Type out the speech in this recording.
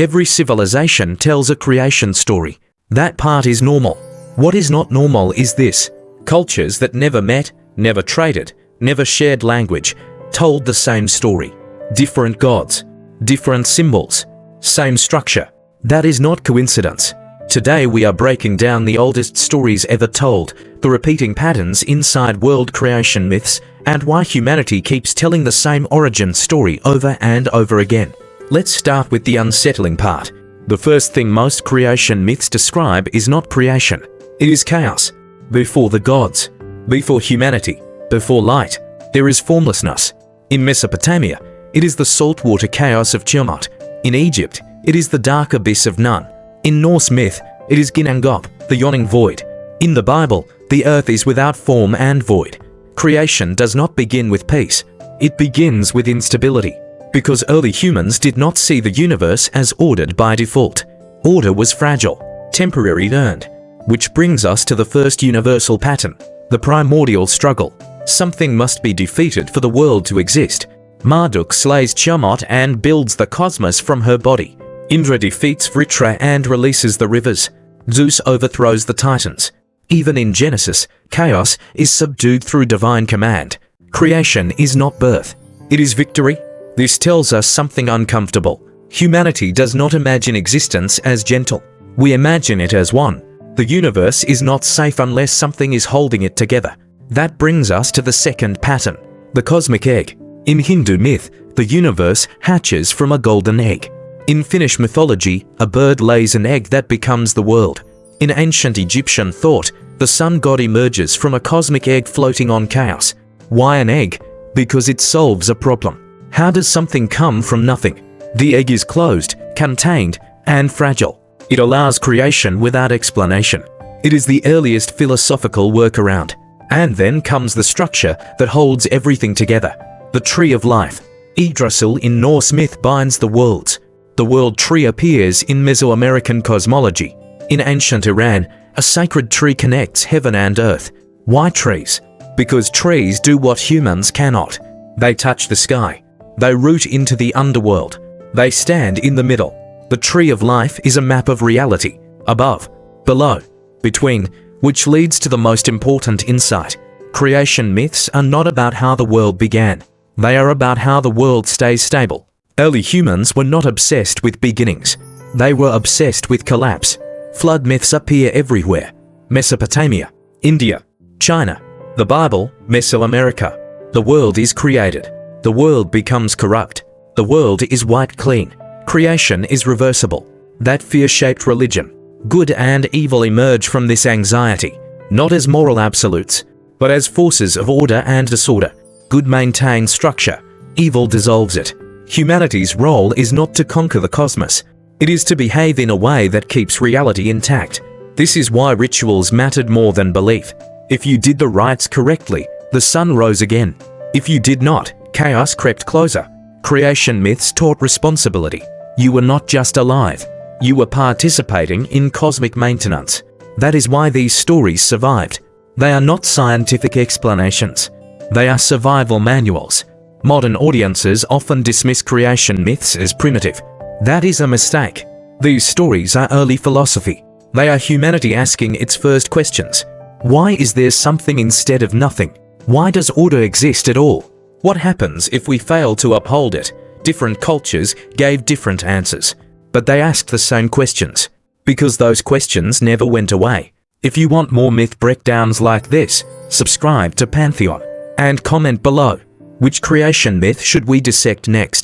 Every civilization tells a creation story. That part is normal. What is not normal is this. Cultures that never met, never traded, never shared language, told the same story. Different gods, different symbols, same structure. That is not coincidence. Today we are breaking down the oldest stories ever told, the repeating patterns inside world creation myths, and why humanity keeps telling the same origin story over and over again. Let's start with the unsettling part. The first thing most creation myths describe is not creation. It is chaos. Before the gods, before humanity, before light, there is formlessness. In Mesopotamia, it is the saltwater chaos of Tiamat. In Egypt, it is the dark abyss of Nun. In Norse myth, it is Ginnungagap, the yawning void. In the Bible, the earth is without form and void. Creation does not begin with peace. It begins with instability. Because early humans did not see the universe as ordered by default. Order was fragile, temporary, earned. Which brings us to the first universal pattern, the primordial struggle. Something must be defeated for the world to exist. Marduk slays Tiamat and builds the cosmos from her body. Indra defeats Vritra and releases the rivers. Zeus overthrows the Titans. Even in Genesis, chaos is subdued through divine command. Creation is not birth. It is victory. This tells us something uncomfortable. Humanity does not imagine existence as gentle. We imagine it as one. The universe is not safe unless something is holding it together. That brings us to the second pattern, the cosmic egg. In Hindu myth, the universe hatches from a golden egg. In Finnish mythology, a bird lays an egg that becomes the world. In ancient Egyptian thought, the sun god emerges from a cosmic egg floating on chaos. Why an egg? Because it solves a problem. How does something come from nothing? The egg is closed, contained, and fragile. It allows creation without explanation. It is the earliest philosophical workaround. And then comes the structure that holds everything together. The tree of life. Yggdrasil in Norse myth binds the worlds. The world tree appears in Mesoamerican cosmology. In ancient Iran, a sacred tree connects heaven and earth. Why trees? Because trees do what humans cannot. They touch the sky. They root into the underworld. They stand in the middle. The tree of life is a map of reality, above, below, between, which leads to the most important insight. Creation myths are not about how the world began. They are about how the world stays stable. Early humans were not obsessed with beginnings. They were obsessed with collapse. Flood myths appear everywhere. Mesopotamia, India, China, the Bible, Mesoamerica. The world is created. The world becomes corrupt. The world is wiped clean. Creation is reversible. That fear-shaped religion. Good and evil emerge from this anxiety, not as moral absolutes, but as forces of order and disorder. Good maintains structure. Evil dissolves it. Humanity's role is not to conquer the cosmos. It is to behave in a way that keeps reality intact. This is why rituals mattered more than belief. If you did the rites correctly, the sun rose again. If you did not, chaos crept closer. Creation myths taught responsibility. You were not just alive. You were participating in cosmic maintenance. That is why these stories survived. They are not scientific explanations. They are survival manuals. Modern audiences often dismiss creation myths as primitive. That is a mistake. These stories are early philosophy. They are humanity asking its first questions. Why is there something instead of nothing? Why does order exist at all? What happens if we fail to uphold it? Different cultures gave different answers, but they asked the same questions, because those questions never went away. If you want more myth breakdowns like this, subscribe to Pantheon and comment below. Which creation myth should we dissect next?